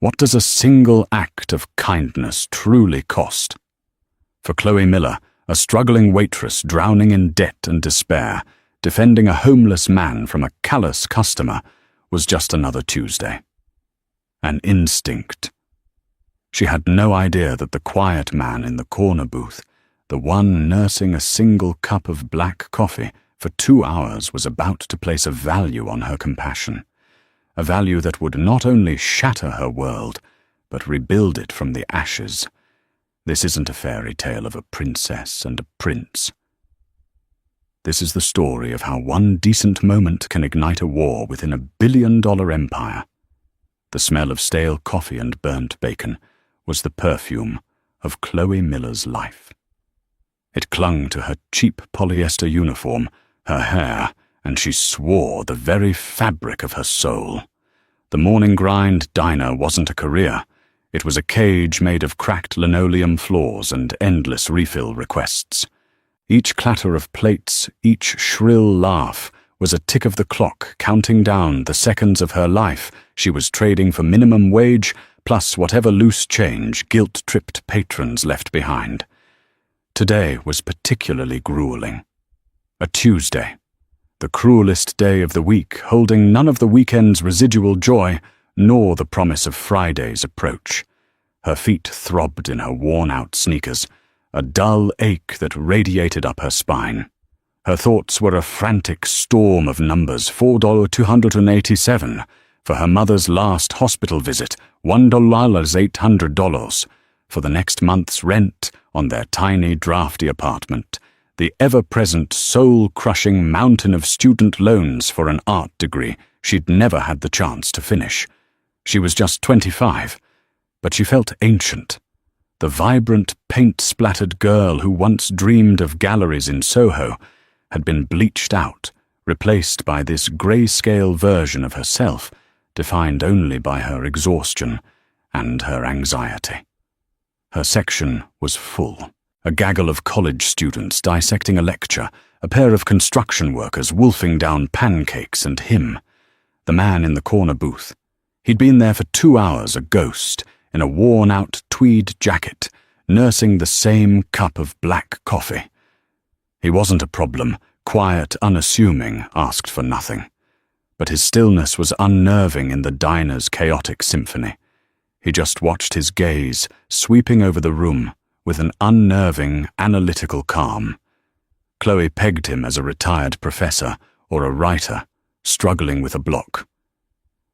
What does a single act of kindness truly cost? For Chloe Miller, a struggling waitress drowning in debt and despair, defending a homeless man from a callous customer, was just another Tuesday. An instinct. She had no idea that the quiet man in the corner booth, the one nursing a single cup of black coffee for 2 hours, was about to place a value on her compassion, a value that would not only shatter her world, but rebuild it from the ashes. This isn't a fairy tale of a princess and a prince. This is the story of how one decent moment can ignite a war within a billion-dollar empire. The smell of stale coffee and burnt bacon was the perfume of Chloe Miller's life. It clung to her cheap polyester uniform, her hair, and she swore the very fabric of her soul. The morning grind diner wasn't a career. It was a cage made of cracked linoleum floors and endless refill requests. Each clatter of plates, each shrill laugh, was a tick of the clock counting down the seconds of her life she was trading for minimum wage, plus whatever loose change guilt-tripped patrons left behind. Today was particularly grueling. A Tuesday, the cruelest day of the week, holding none of the weekend's residual joy, nor the promise of Friday's approach. Her feet throbbed in her worn-out sneakers, a dull ache that radiated up her spine. Her thoughts were a frantic storm of numbers: $4,287 for her mother's last hospital visit, $1,800 for the next month's rent on their tiny, drafty apartment, the ever-present, soul-crushing mountain of student loans for an art degree she'd never had the chance to finish. She was just 25, but she felt ancient. The vibrant, paint-splattered girl who once dreamed of galleries in Soho had been bleached out, replaced by this grayscale version of herself, defined only by her exhaustion and her anxiety. Her section was full. A gaggle of college students dissecting a lecture, a pair of construction workers wolfing down pancakes, and him, the man in the corner booth. He'd been there for 2 hours, a ghost, in a worn-out tweed jacket, nursing the same cup of black coffee. He wasn't a problem, quiet, unassuming, asked for nothing. But his stillness was unnerving in the diner's chaotic symphony. He just watched his gaze sweeping over the room with an unnerving, analytical calm. Chloe pegged him as a retired professor or a writer, struggling with a block.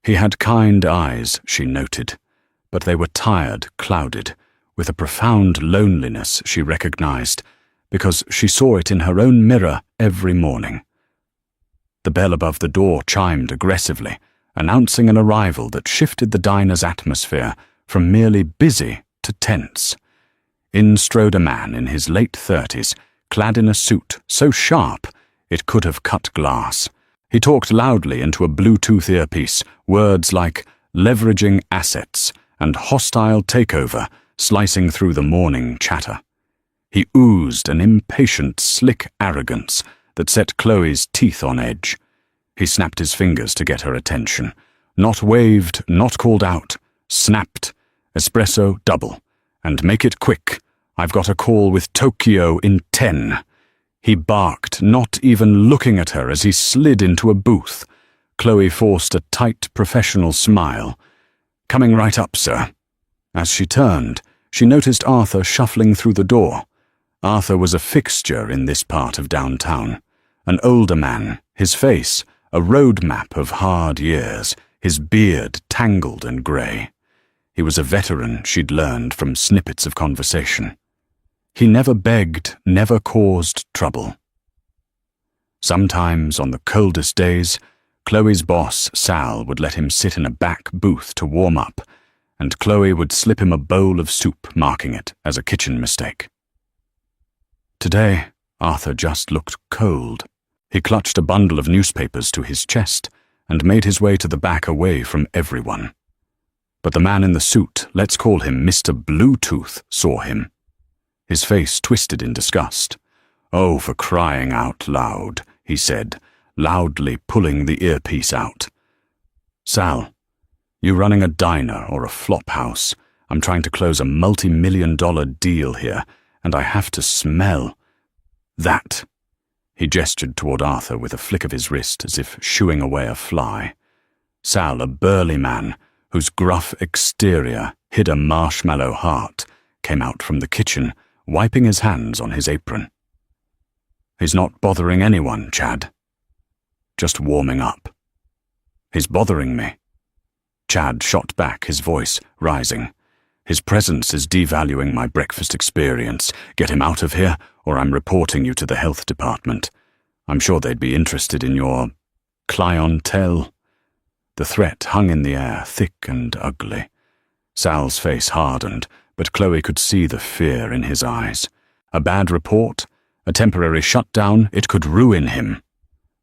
He had kind eyes, she noted, but they were tired, clouded, with a profound loneliness she recognized, because she saw it in her own mirror every morning. The bell above the door chimed aggressively, announcing an arrival that shifted the diner's atmosphere from merely busy to tense. In strode a man in his late 30s, clad in a suit so sharp it could have cut glass. He talked loudly into a Bluetooth earpiece, words like leveraging assets and hostile takeover slicing through the morning chatter. He oozed an impatient, slick arrogance that set Chloe's teeth on edge. He snapped his fingers to get her attention. Not waved, not called out. Snapped. Espresso double. And make it quick. I've got a call with Tokyo in 10. He barked, not even looking at her as he slid into a booth. Chloe forced a tight, professional smile. Coming right up, sir. As she turned, she noticed Arthur shuffling through the door. Arthur was a fixture in this part of downtown. An older man, his face a road map of hard years, his beard tangled and grey. He was a veteran, she'd learned from snippets of conversation. He never begged, never caused trouble. Sometimes, on the coldest days, Chloe's boss, Sal, would let him sit in a back booth to warm up, and Chloe would slip him a bowl of soup, marking it as a kitchen mistake. Today, Arthur just looked cold. He clutched a bundle of newspapers to his chest and made his way to the back away from everyone. But the man in the suit, let's call him Mr. Bluetooth, saw him. His face twisted in disgust. "Oh, for crying out loud," he said, loudly pulling the earpiece out. "Sal, You running a diner or a flop house? I'm trying to close a multi-million-dollar deal here, and I have to smell that. He gestured toward Arthur with a flick of his wrist as if shooing away a fly. Sal, a burly man, whose gruff exterior hid a marshmallow heart, came out from the kitchen, wiping his hands on his apron. He's not bothering anyone, Chad. Just warming up. He's bothering me. Chad shot back, his voice rising. His presence is devaluing my breakfast experience. Get him out of here, or I'm reporting you to the health department. I'm sure they'd be interested in your clientele. The threat hung in the air, thick and ugly. Sal's face hardened, but Chloe could see the fear in his eyes. A bad report, a temporary shutdown, it could ruin him.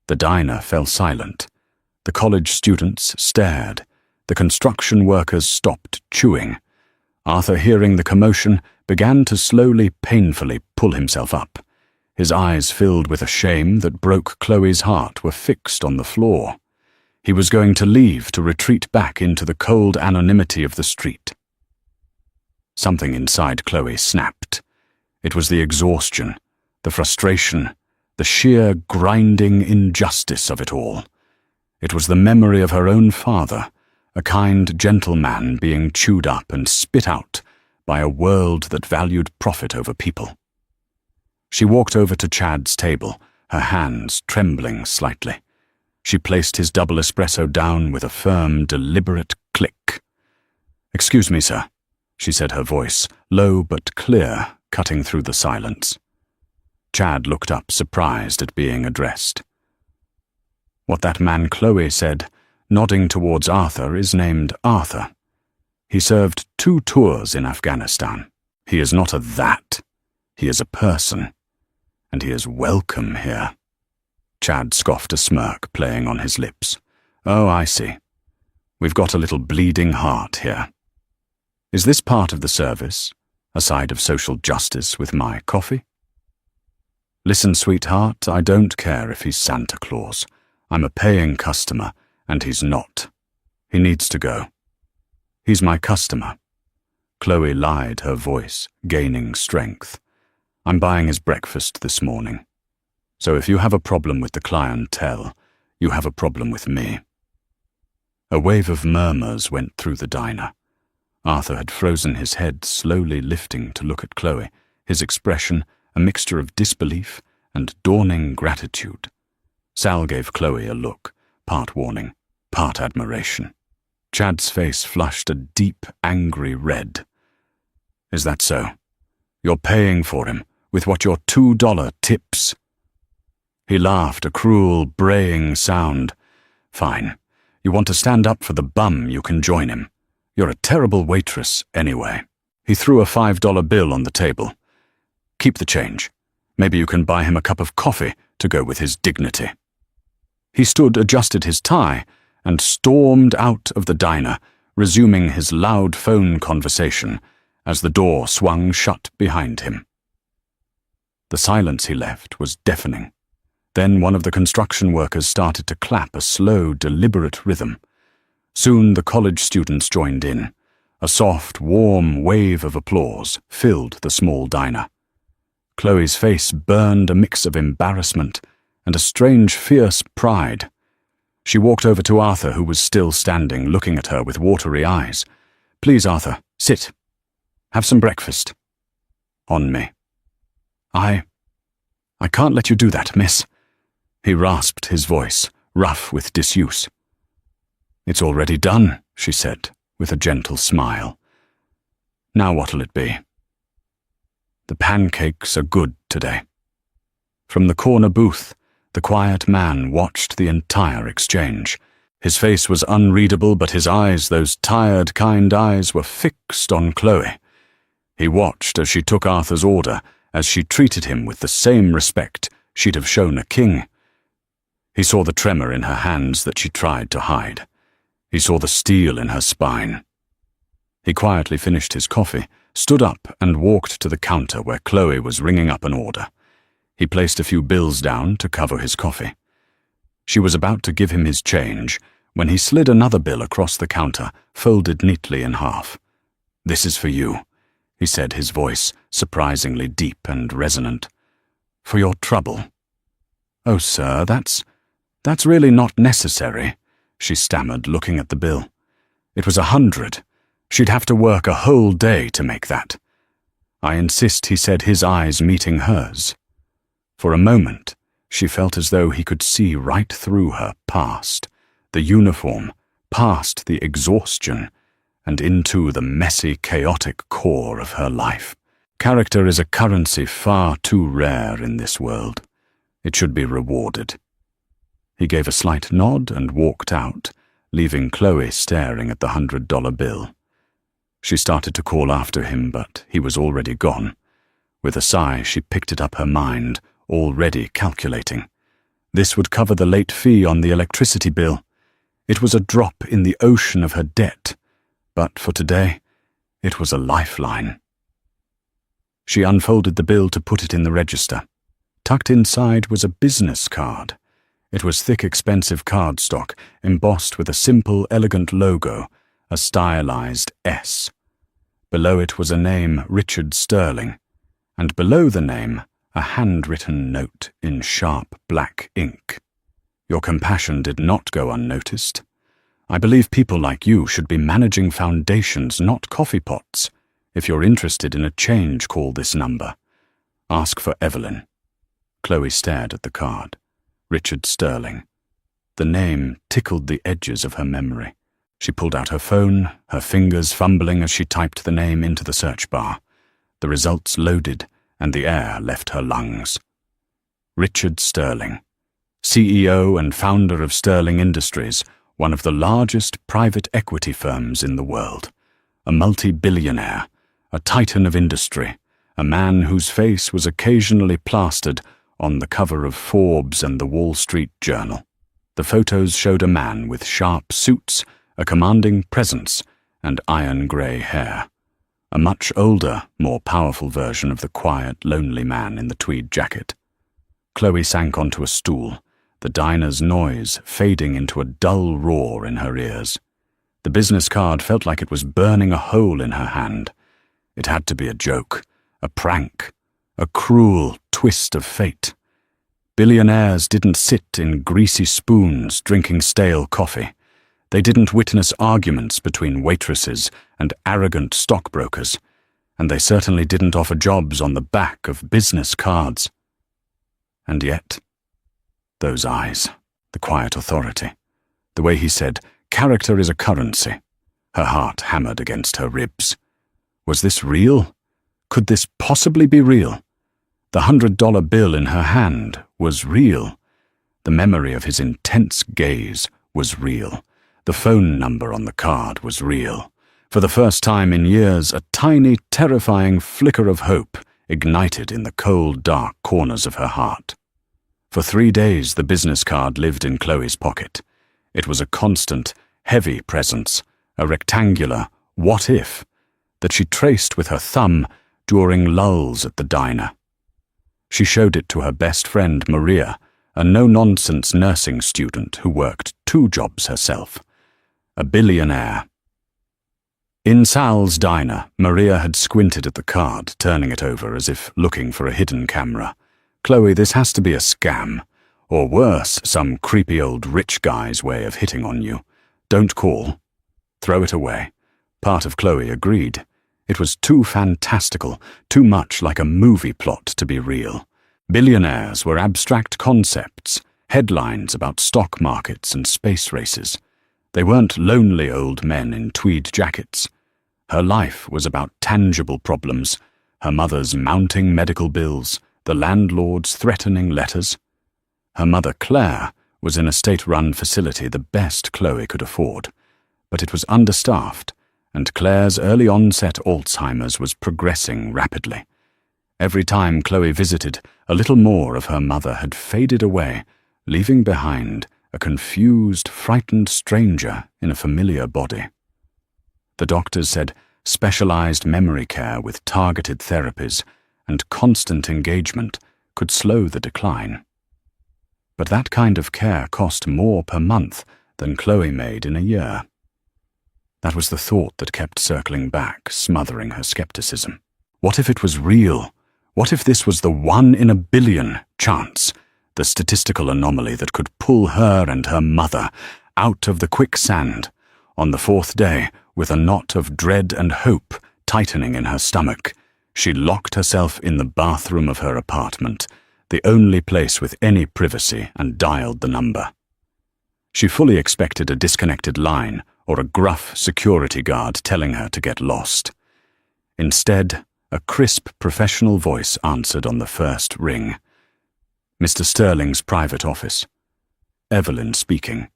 The diner fell silent. The college students stared. The construction workers stopped chewing. Arthur, hearing the commotion, began to slowly, painfully pull himself up. His eyes, filled with a shame that broke Chloe's heart, were fixed on the floor. He was going to leave, to retreat back into the cold anonymity of the street. Something inside Chloe snapped. It was the exhaustion, the frustration, the sheer grinding injustice of it all. It was the memory of her own father, a kind, gentle man being chewed up and spit out by a world that valued profit over people. She walked over to Chad's table, her hands trembling slightly. She placed his double espresso down with a firm, deliberate click. "Excuse me, sir," she said, her voice, low but clear, cutting through the silence. Chad looked up, surprised at being addressed. "What that man Chloe said, nodding towards Arthur, is named Arthur. He served 2 tours in Afghanistan. He is not a that. He is a person. And he is welcome here." Chad scoffed, a smirk playing on his lips. "Oh, I see. We've got a little bleeding heart here. Is this part of the service, a side of social justice with my coffee?" "Listen, sweetheart, I don't care if he's Santa Claus. I'm a paying customer, and he's not. He needs to go. He's my customer." Chloe lied, her voice gaining strength. "I'm buying his breakfast this morning. So if you have a problem with the clientele, you have a problem with me." A wave of murmurs went through the diner. Arthur had frozen his head, slowly lifting to look at Chloe, his expression a mixture of disbelief and dawning gratitude. Sal gave Chloe a look, part warning, part admiration. Chad's face flushed a deep, angry red. "Is that so? You're paying for him with what your $2 tips?" He laughed, a cruel, braying sound. "Fine. You want to stand up for the bum, you can join him. You're a terrible waitress, anyway." He threw a $5 bill on the table. "Keep the change. Maybe you can buy him a cup of coffee to go with his dignity." He stood, adjusted his tie, and stormed out of the diner, resuming his loud phone conversation as the door swung shut behind him. The silence he left was deafening. Then one of the construction workers started to clap, a slow, deliberate rhythm. Soon the college students joined in. A soft, warm wave of applause filled the small diner. Chloe's face burned a mix of embarrassment and a strange, fierce pride. She walked over to Arthur, who was still standing, looking at her with watery eyes. "Please, Arthur, sit. Have some breakfast." "On me." I can't let you do that, miss." He rasped his voice, rough with disuse. "It's already done," she said, with a gentle smile. "Now what'll it be?" "The pancakes are good today." From the corner booth, the quiet man watched the entire exchange. His face was unreadable, but his eyes, those tired, kind eyes, were fixed on Chloe. He watched as she took Arthur's order, as she treated him with the same respect she'd have shown a king. He saw the tremor in her hands that she tried to hide. He saw the steel in her spine. He quietly finished his coffee, stood up, and walked to the counter where Chloe was ringing up an order. He placed a few bills down to cover his coffee. She was about to give him his change when he slid another bill across the counter, folded neatly in half. "This is for you," he said, his voice surprisingly deep and resonant. "For your trouble." "Oh, sir, that's really not necessary," she stammered, looking at the bill. "It was 100. She'd have to work a whole day to make that." "I insist," he said, his eyes meeting hers. For a moment, she felt as though he could see right through her, past the uniform, past the exhaustion, and into the messy, chaotic core of her life. Character is a currency far too rare in this world. It should be rewarded. He gave a slight nod and walked out, leaving Chloe staring at the $100 bill. She started to call after him, but he was already gone. With a sigh, she picked it up, her mind already calculating. This would cover the late fee on the electricity bill. It was a drop in the ocean of her debt, but for today, it was a lifeline. She unfolded the bill to put it in the register. Tucked inside was a business card. It was thick, expensive cardstock, embossed with a simple, elegant logo, a stylized S. Below it was a name, Richard Sterling, and below the name, a handwritten note in sharp black ink. "Your compassion did not go unnoticed. I believe people like you should be managing foundations, not coffee pots. If you're interested in a change, call this number. Ask for Evelyn." Chloe stared at the card. Richard Sterling. The name tickled the edges of her memory. She pulled out her phone, her fingers fumbling as she typed the name into the search bar. The results loaded, and the air left her lungs. Richard Sterling, CEO and founder of Sterling Industries, one of the largest private equity firms in the world. A multi-billionaire, a titan of industry, a man whose face was occasionally plastered on the cover of Forbes and the Wall Street Journal. The photos showed a man with sharp suits, a commanding presence, and iron-grey hair. A much older, more powerful version of the quiet, lonely man in the tweed jacket. Chloe sank onto a stool, the diner's noise fading into a dull roar in her ears. The business card felt like it was burning a hole in her hand. It had to be a joke, a prank, a cruel twist of fate. Billionaires didn't sit in greasy spoons drinking stale coffee. They didn't witness arguments between waitresses and arrogant stockbrokers, and they certainly didn't offer jobs on the back of business cards. And yet, those eyes, the quiet authority, the way he said, "Character is a currency." Her heart hammered against her ribs. Was this real? Could this possibly be real? The $100 bill in her hand was real. The memory of his intense gaze was real. The phone number on the card was real. For the first time in years, a tiny, terrifying flicker of hope ignited in the cold, dark corners of her heart. For 3 days, the business card lived in Chloe's pocket. It was a constant, heavy presence, a rectangular "what if" that she traced with her thumb during lulls at the diner. She showed it to her best friend, Maria, a no-nonsense nursing student who worked 2 jobs herself. A billionaire. In Sal's diner, Maria had squinted at the card, turning it over as if looking for a hidden camera. "Chloe, this has to be a scam. Or worse, some creepy old rich guy's way of hitting on you. Don't call. Throw it away." Part of Chloe agreed. It was too fantastical, too much like a movie plot to be real. Billionaires were abstract concepts, headlines about stock markets and space races. They weren't lonely old men in tweed jackets. Her life was about tangible problems, her mother's mounting medical bills, the landlord's threatening letters. Her mother, Claire, was in a state-run facility, the best Chloe could afford. But it was understaffed, and Claire's early-onset Alzheimer's was progressing rapidly. Every time Chloe visited, a little more of her mother had faded away, leaving behind a confused, frightened stranger in a familiar body. The doctors said specialized memory care with targeted therapies and constant engagement could slow the decline. But that kind of care cost more per month than Chloe made in a year. That was the thought that kept circling back, smothering her skepticism. What if it was real? What if this was the 1 in a billion chance, the statistical anomaly that could pull her and her mother out of the quicksand on the 4th day with a knot of dread and hope tightening in her stomach? She locked herself in the bathroom of her apartment, the only place with any privacy, and dialed the number. She fully expected a disconnected line or a gruff security guard telling her to get lost. Instead, a crisp professional voice answered on the first ring. Mr. Sterling's private office. Evelyn speaking.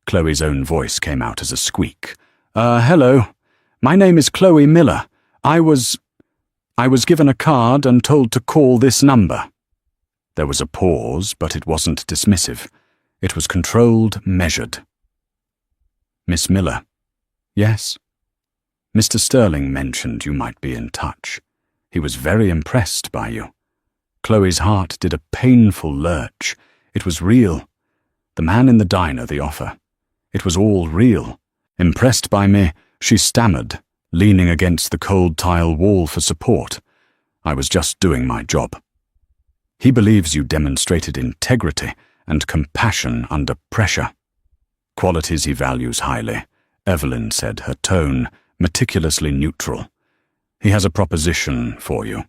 Chloe's own voice came out as a squeak. Hello. My name is Chloe Miller. I was given a card and told to call this number. There was a pause, but it wasn't dismissive. It was controlled, measured. Miss Miller. Yes. Mr. Sterling mentioned you might be in touch. He was very impressed by you. Chloe's heart did a painful lurch. It was real. The man in the diner, the offer. It was all real. Impressed by me, she stammered, leaning against the cold tile wall for support. I was just doing my job. He believes you demonstrated integrity and compassion under pressure. Qualities he values highly, Evelyn said, her tone meticulously neutral. He has a proposition for you.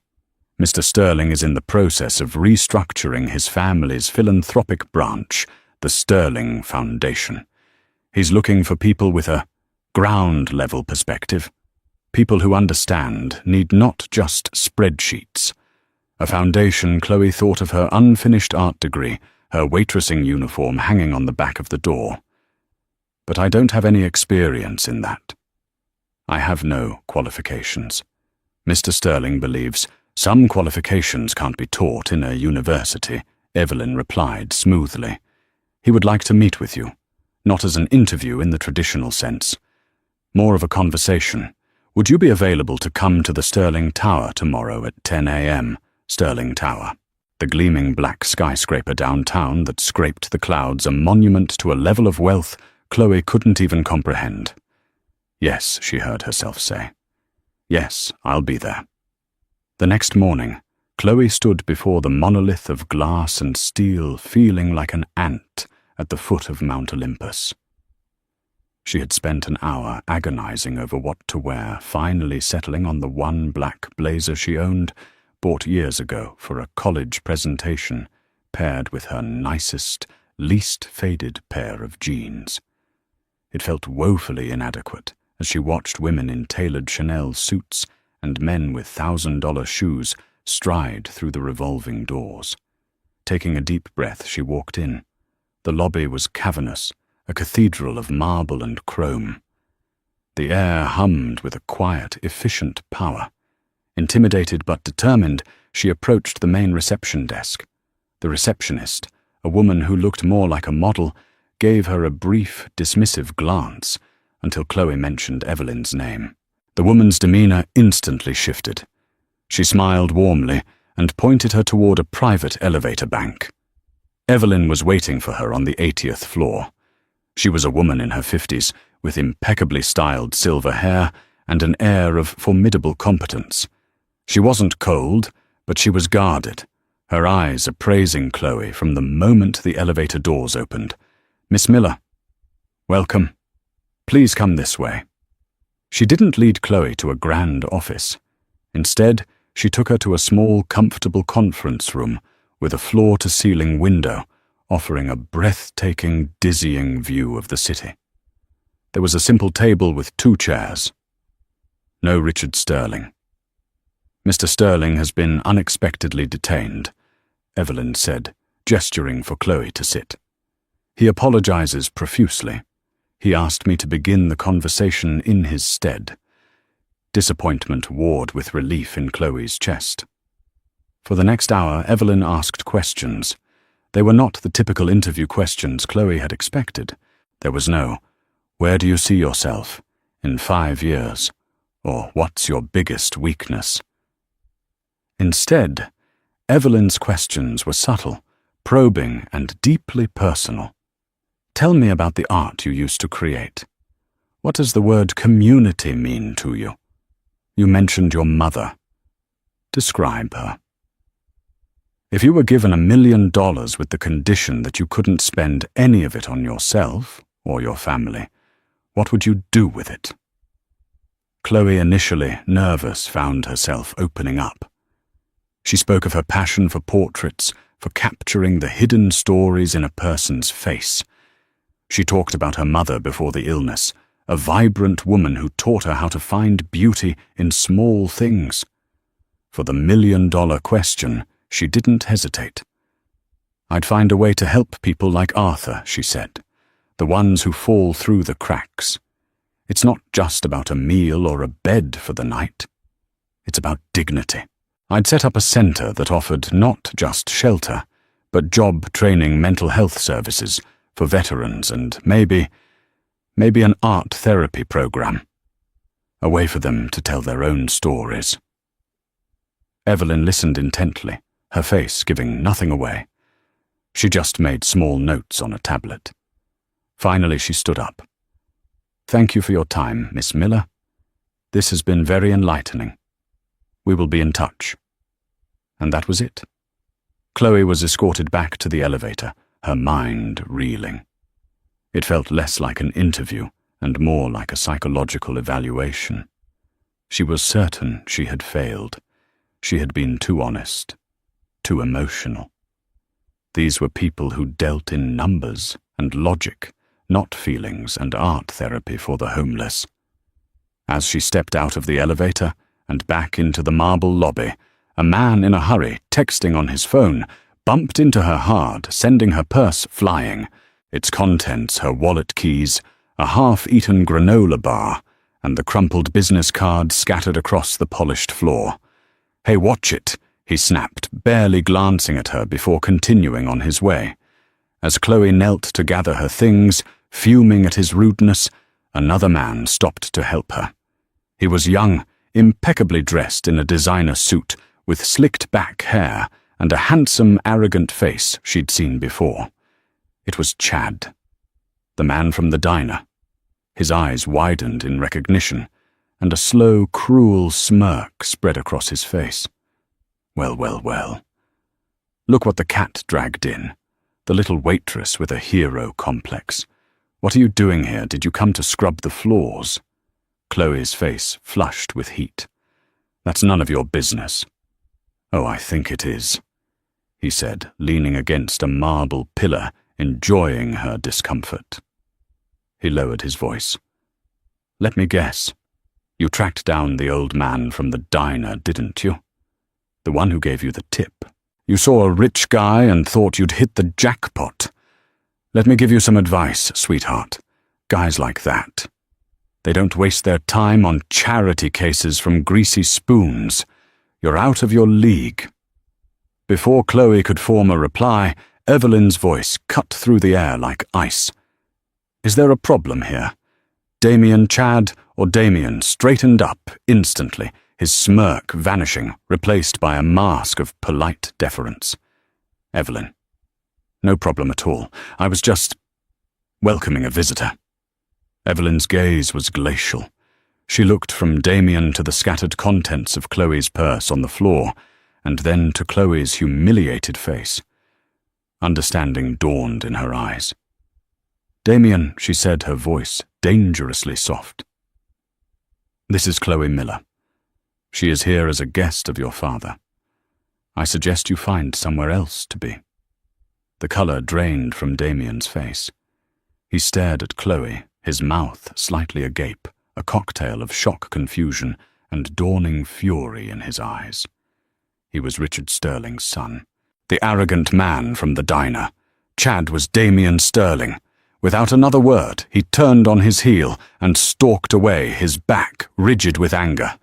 Mr. Sterling is in the process of restructuring his family's philanthropic branch, the Sterling Foundation. He's looking for people with a ground-level perspective. People who understand need not just spreadsheets. A foundation, Chloe thought of her unfinished art degree, her waitressing uniform hanging on the back of the door. But I don't have any experience in that. I have no qualifications. Mr. Sterling believes some qualifications can't be taught in a university, Evelyn replied smoothly. He would like to meet with you, not as an interview in the traditional sense. More of a conversation. Would you be available to come to the Sterling Tower tomorrow at 10 a.m., Sterling Tower? The gleaming black skyscraper downtown that scraped the clouds, a monument to a level of wealth Chloe couldn't even comprehend. Yes, she heard herself say. Yes, I'll be there. The next morning, Chloe stood before the monolith of glass and steel, feeling like an ant at the foot of Mount Olympus. She had spent an hour agonizing over what to wear, finally settling on the one black blazer she owned, bought years ago for a college presentation, paired with her nicest, least faded pair of jeans. It felt woefully inadequate as she watched women in tailored Chanel suits and men with $1,000 shoes stride through the revolving doors. Taking a deep breath, she walked in. The lobby was cavernous, a cathedral of marble and chrome. The air hummed with a quiet, efficient power. Intimidated but determined, she approached the main reception desk. The receptionist, a woman who looked more like a model, gave her a brief, dismissive glance until Chloe mentioned Evelyn's name. The woman's demeanor instantly shifted. She smiled warmly and pointed her toward a private elevator bank. Evelyn was waiting for her on the 80th floor. She was a woman in her 50s, with impeccably styled silver hair and an air of formidable competence. She wasn't cold, but she was guarded, her eyes appraising Chloe from the moment the elevator doors opened. "Miss Miller, welcome. Please come this way." She didn't lead Chloe to a grand office. Instead, she took her to a small, comfortable conference room with a floor-to-ceiling window, offering a breathtaking, dizzying view of the city. There was a simple table with 2 chairs. No Richard Sterling. "Mr. Sterling has been unexpectedly detained," Evelyn said, gesturing for Chloe to sit. "He apologizes profusely. He asked me to begin the conversation in his stead." Disappointment warred with relief in Chloe's chest. For the next hour, Evelyn asked questions. They were not the typical interview questions Chloe had expected. There was no, "Where do you see yourself in 5 years?" or "What's your biggest weakness?" Instead, Evelyn's questions were subtle, probing, and deeply personal. Tell me about the art you used to create. What does the word community mean to you? You mentioned your mother. Describe her. If you were given $1 million with the condition that you couldn't spend any of it on yourself or your family, what would you do with it? Chloe, initially nervous, found herself opening up. She spoke of her passion for portraits, for capturing the hidden stories in a person's face. She talked about her mother before the illness, a vibrant woman who taught her how to find beauty in small things. For the $1 million question, she didn't hesitate. I'd find a way to help people like Arthur, she said, the ones who fall through the cracks. It's not just about a meal or a bed for the night. It's about dignity. I'd set up a center that offered not just shelter, but job training mental health services for veterans and maybe an art therapy program. A way for them to tell their own stories. Evelyn listened intently, her face giving nothing away. She just made small notes on a tablet. Finally, she stood up. Thank you for your time, Miss Miller. This has been very enlightening. We will be in touch. And that was it. Chloe was escorted back to the elevator, her mind reeling. It felt less like an interview and more like a psychological evaluation. She was certain she had failed. She had been too honest, too emotional. These were people who dealt in numbers and logic, not feelings and art therapy for the homeless. As she stepped out of the elevator and back into the marble lobby, a man in a hurry, texting on his phone, bumped into her hard, sending her purse flying, its contents her wallet keys, a half-eaten granola bar, and the crumpled business card scattered across the polished floor. Hey, watch it, he snapped, barely glancing at her before continuing on his way. As Chloe knelt to gather her things, fuming at his rudeness, another man stopped to help her. He was young, impeccably dressed in a designer suit, with slicked back hair and a handsome, arrogant face she'd seen before. It was Chad, the man from the diner. His eyes widened in recognition, and a slow, cruel smirk spread across his face. Well, well, well. Look what the cat dragged in, the little waitress with a hero complex. What are you doing here? Did you come to scrub the floors? Chloe's face flushed with heat. That's none of your business. Oh, I think it is, he said, leaning against a marble pillar, enjoying her discomfort. He lowered his voice. Let me guess. You tracked down the old man from the diner, didn't you? The one who gave you the tip. You saw a rich guy and thought you'd hit the jackpot. Let me give you some advice, sweetheart. Guys like that. They don't waste their time on charity cases from greasy spoons. You're out of your league. Before Chloe could form a reply, Evelyn's voice cut through the air like ice. Is there a problem here? Damien Chad or Damien straightened up instantly, his smirk vanishing, replaced by a mask of polite deference. Evelyn. No problem at all. I was just welcoming a visitor. Evelyn's gaze was glacial. She looked from Damien to the scattered contents of Chloe's purse on the floor, and then to Chloe's humiliated face. Understanding dawned in her eyes. Damien, she said, her voice dangerously soft. This is Chloe Miller. She is here as a guest of your father. I suggest you find somewhere else to be. The color drained from Damien's face. He stared at Chloe, his mouth slightly agape, a cocktail of shock, confusion, and dawning fury in his eyes. He was Richard Sterling's son, the arrogant man from the diner. Chad was Damien Sterling. Without another word, he turned on his heel and stalked away, his back rigid with anger.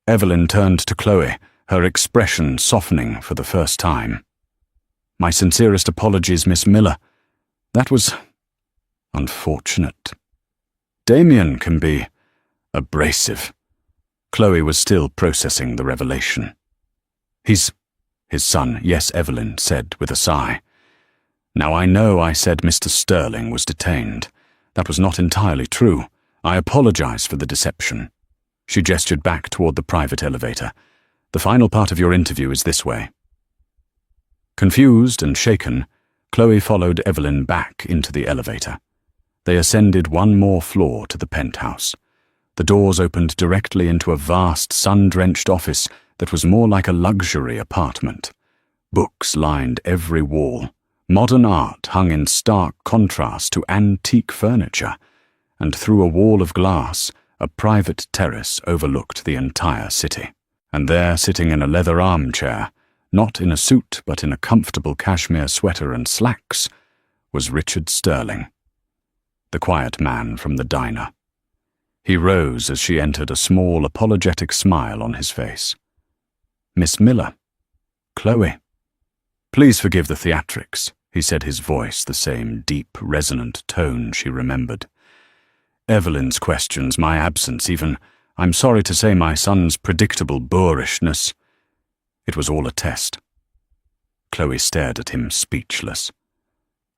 Evelyn turned to Chloe, her expression softening for the first time. My sincerest apologies, Miss Miller. That was unfortunate. Damien can be abrasive. Chloe was still processing the revelation. He's his son, yes, Evelyn said with a sigh. Now I know I said Mr. Sterling was detained. That was not entirely true. I apologize for the deception. She gestured back toward the private elevator. The final part of your interview is this way. Confused and shaken, Chloe followed Evelyn back into the elevator. They ascended one more floor to the penthouse. The doors opened directly into a vast, sun-drenched office that was more like a luxury apartment. Books lined every wall. Modern art hung in stark contrast to antique furniture, and through a wall of glass, a private terrace overlooked the entire city. And there, sitting in a leather armchair, not in a suit but in a comfortable cashmere sweater and slacks, was Richard Sterling, the quiet man from the diner. He rose as she entered, a small, apologetic smile on his face. "Miss Miller. Chloe." "Please forgive the theatrics," he said, his voice the same deep, resonant tone she remembered. "Evelyn's questions, my absence, even, I'm sorry to say, my son's predictable boorishness. It was all a test." Chloe stared at him, speechless.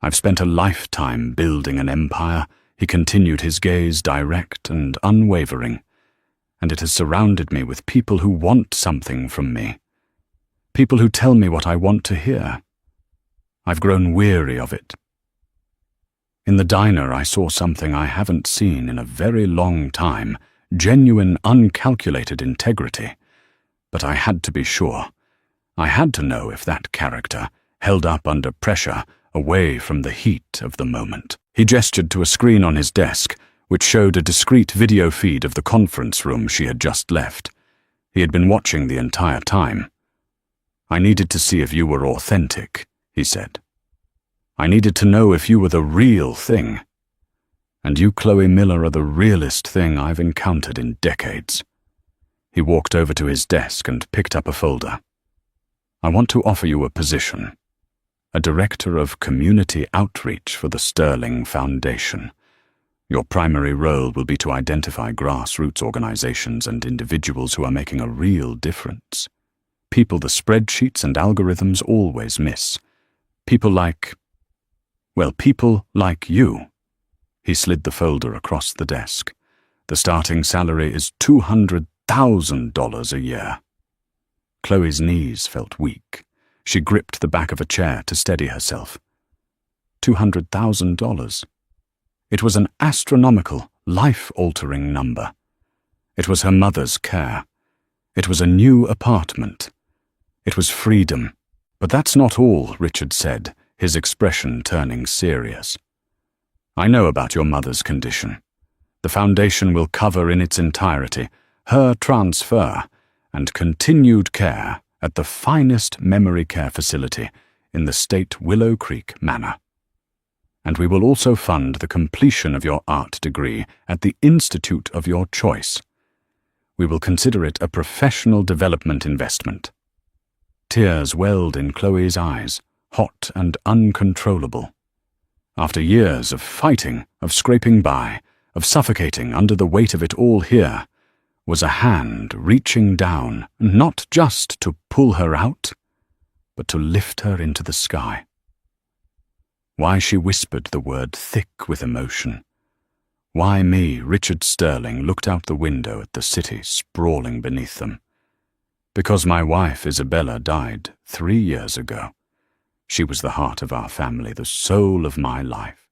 "I've spent a lifetime building an empire," he continued, his gaze direct and unwavering, "and it has surrounded me with people who want something from me. People who tell me what I want to hear. I've grown weary of it. In the diner, I saw something I haven't seen in a very long time, genuine, uncalculated integrity. But I had to be sure. I had to know if that character, held up under pressure, away from the heat of the moment." He gestured to a screen on his desk, which showed a discreet video feed of the conference room she had just left. He had been watching the entire time. "I needed to see if you were authentic," he said. "I needed to know if you were the real thing. And you, Chloe Miller, are the realest thing I've encountered in decades." He walked over to his desk and picked up a folder. "I want to offer you a position. A director of community outreach for the Sterling Foundation. Your primary role will be to identify grassroots organizations and individuals who are making a real difference. People the spreadsheets and algorithms always miss. People like you." He slid the folder across the desk. "The starting salary is $200,000 a year." Chloe's knees felt weak. She gripped the back of a chair to steady herself. $200,000. It was an astronomical, life-altering number. It was her mother's care. It was a new apartment. It was freedom. "But that's not all," Richard said, his expression turning serious. "I know about your mother's condition. The foundation will cover in its entirety her transfer and continued care at the finest memory care facility in the state Willow Creek Manor. And we will also fund the completion of your art degree at the institute of your choice. We will consider it a professional development investment." Tears welled in Chloe's eyes, hot and uncontrollable. After years of fighting, of scraping by, of suffocating under the weight of it all, here was a hand reaching down, not just to pull her out, but to lift her into the sky. Why she whispered the word thick with emotion. Why me, Richard Sterling, looked out the window at the city sprawling beneath them. Because my wife Isabella died 3 years ago. She was the heart of our family, the soul of my life.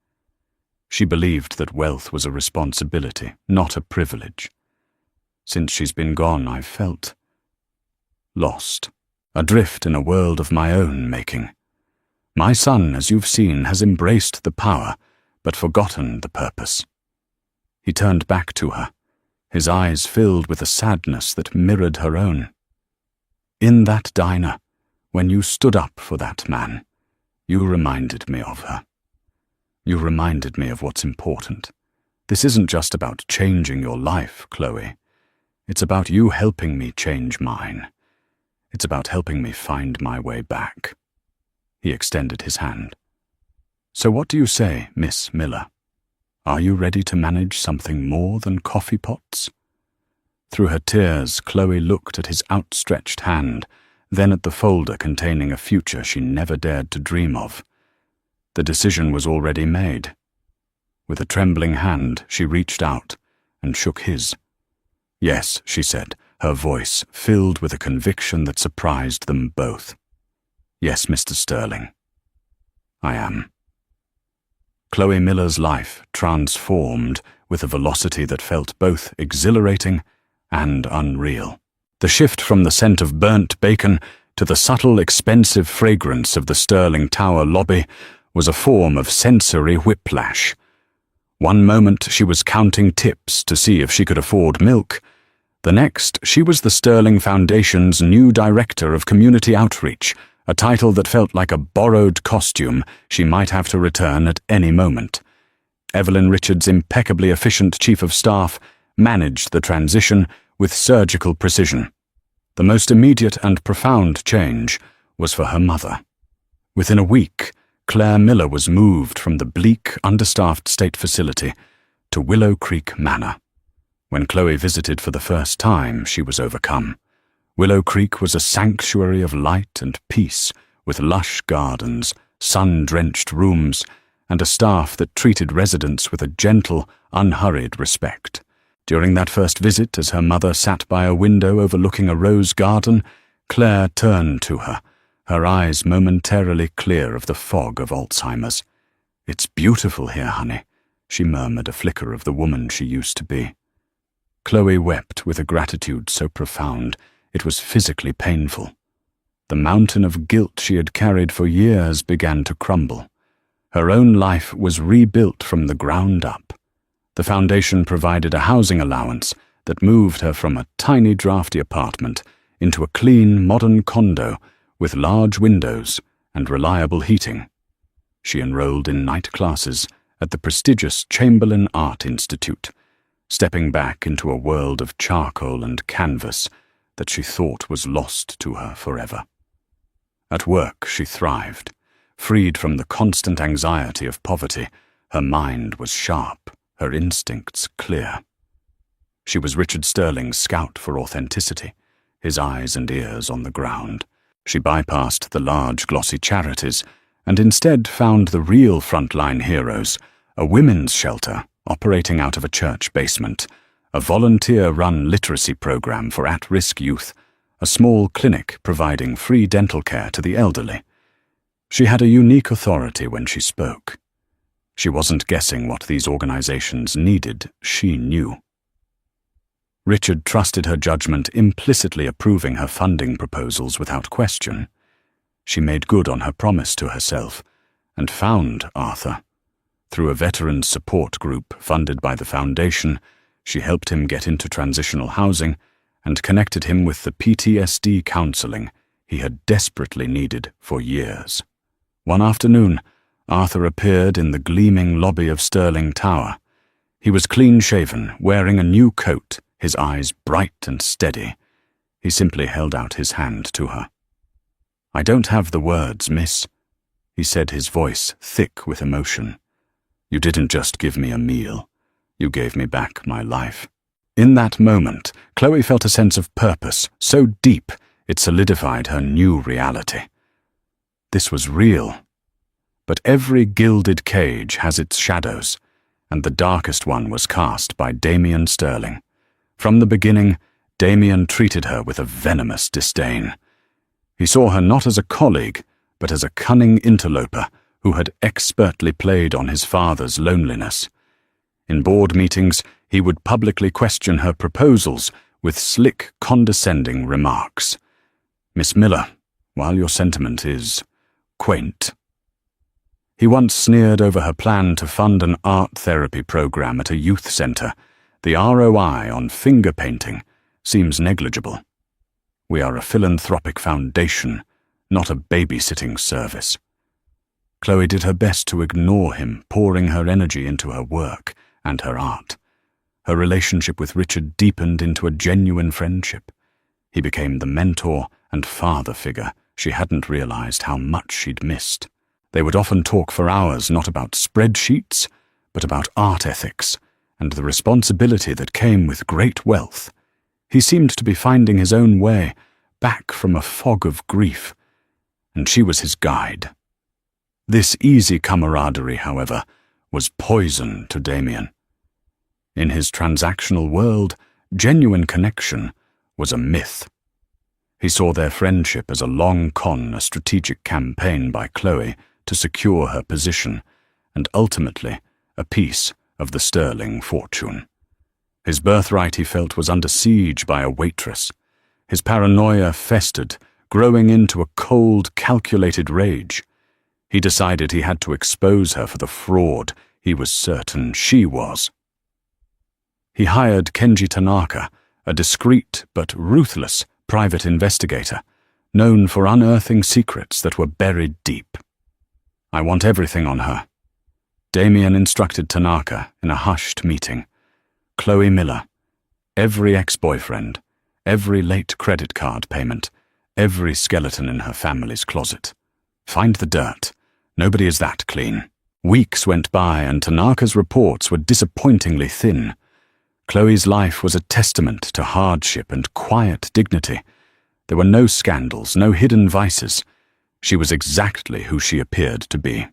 She believed that wealth was a responsibility, not a privilege. Since she's been gone, I've felt lost, adrift in a world of my own making. My son, as you've seen, has embraced the power, but forgotten the purpose." He turned back to her, his eyes filled with a sadness that mirrored her own. "In that diner, when you stood up for that man, you reminded me of her. You reminded me of what's important. This isn't just about changing your life, Chloe. It's about you helping me change mine. It's about helping me find my way back." He extended his hand. "So what do you say, Miss Miller? Are you ready to manage something more than coffee pots?" Through her tears, Chloe looked at his outstretched hand, then at the folder containing a future she never dared to dream of. The decision was already made. With a trembling hand, she reached out and shook his. "Yes," she said, her voice filled with a conviction that surprised them both. "Yes, Mr. Sterling. I am." Chloe Miller's life transformed with a velocity that felt both exhilarating and unreal. The shift from the scent of burnt bacon to the subtle, expensive fragrance of the Sterling Tower lobby was a form of sensory whiplash. One moment she was counting tips to see if she could afford milk. The next, she was the Sterling Foundation's new Director of Community Outreach, a title that felt like a borrowed costume she might have to return at any moment. Evelyn Richards' impeccably efficient Chief of Staff managed the transition with surgical precision. The most immediate and profound change was for her mother. Within a week, Claire Miller was moved from the bleak, understaffed state facility to Willow Creek Manor. When Chloe visited for the first time, she was overcome. Willow Creek was a sanctuary of light and peace, with lush gardens, sun-drenched rooms, and a staff that treated residents with a gentle, unhurried respect. During that first visit, as her mother sat by a window overlooking a rose garden, Claire turned to her, her eyes momentarily clear of the fog of Alzheimer's. "It's beautiful here, honey," she murmured, a flicker of the woman she used to be. Chloe wept with a gratitude so profound it was physically painful. The mountain of guilt she had carried for years began to crumble. Her own life was rebuilt from the ground up. The foundation provided a housing allowance that moved her from a tiny drafty apartment into a clean, modern condo with large windows and reliable heating. She enrolled in night classes at the prestigious Chamberlain Art Institute, stepping back into a world of charcoal and canvas that she thought was lost to her forever. At work, she thrived. Freed from the constant anxiety of poverty, her mind was sharp, her instincts clear. She was Richard Sterling's scout for authenticity, his eyes and ears on the ground. She bypassed the large, glossy charities and instead found the real frontline heroes, a women's shelter operating out of a church basement, a volunteer-run literacy program for at-risk youth, a small clinic providing free dental care to the elderly. She had a unique authority when she spoke. She wasn't guessing what these organizations needed, she knew. Richard trusted her judgment, implicitly approving her funding proposals without question. She made good on her promise to herself and found Arthur. Through a veterans support group funded by the foundation, she helped him get into transitional housing and connected him with the PTSD counseling he had desperately needed for years. One afternoon, Arthur appeared in the gleaming lobby of Sterling Tower. He was clean-shaven, wearing a new coat, his eyes bright and steady. He simply held out his hand to her. "I don't have the words, miss," he said, his voice thick with emotion. "You didn't just give me a meal. You gave me back my life." In that moment, Chloe felt a sense of purpose so deep it solidified her new reality. This was real. But every gilded cage has its shadows, and the darkest one was cast by Damien Sterling. From the beginning, Damien treated her with a venomous disdain. He saw her not as a colleague, but as a cunning interloper who had expertly played on his father's loneliness. In board meetings, he would publicly question her proposals with slick, condescending remarks. "Miss Miller, while your sentiment is quaint." He once sneered over her plan to fund an art therapy program at a youth center. "The ROI on finger painting seems negligible. We are a philanthropic foundation, not a babysitting service." Chloe did her best to ignore him, pouring her energy into her work and her art. Her relationship with Richard deepened into a genuine friendship. He became the mentor and father figure she hadn't realized how much she'd missed. They would often talk for hours, not about spreadsheets, but about art ethics and the responsibility that came with great wealth. He seemed to be finding his own way, back from a fog of grief, and she was his guide. This easy camaraderie, however, was poison to Damien. In his transactional world, genuine connection was a myth. He saw their friendship as a long con, a strategic campaign by Chloe to secure her position, and ultimately a piece of the sterling fortune. His birthright, he felt, was under siege by a waitress. His paranoia festered, growing into a cold, calculated rage. He decided he had to expose her for the fraud he was certain she was. He hired Kenji Tanaka, a discreet but ruthless private investigator, known for unearthing secrets that were buried deep. "I want everything on her," Damien instructed Tanaka in a hushed meeting. "Chloe Miller, every ex-boyfriend, every late credit card payment, every skeleton in her family's closet. Find the dirt. Nobody is that clean." Weeks went by and Tanaka's reports were disappointingly thin. Chloe's life was a testament to hardship and quiet dignity. There were no scandals, no hidden vices. She was exactly who she appeared to be.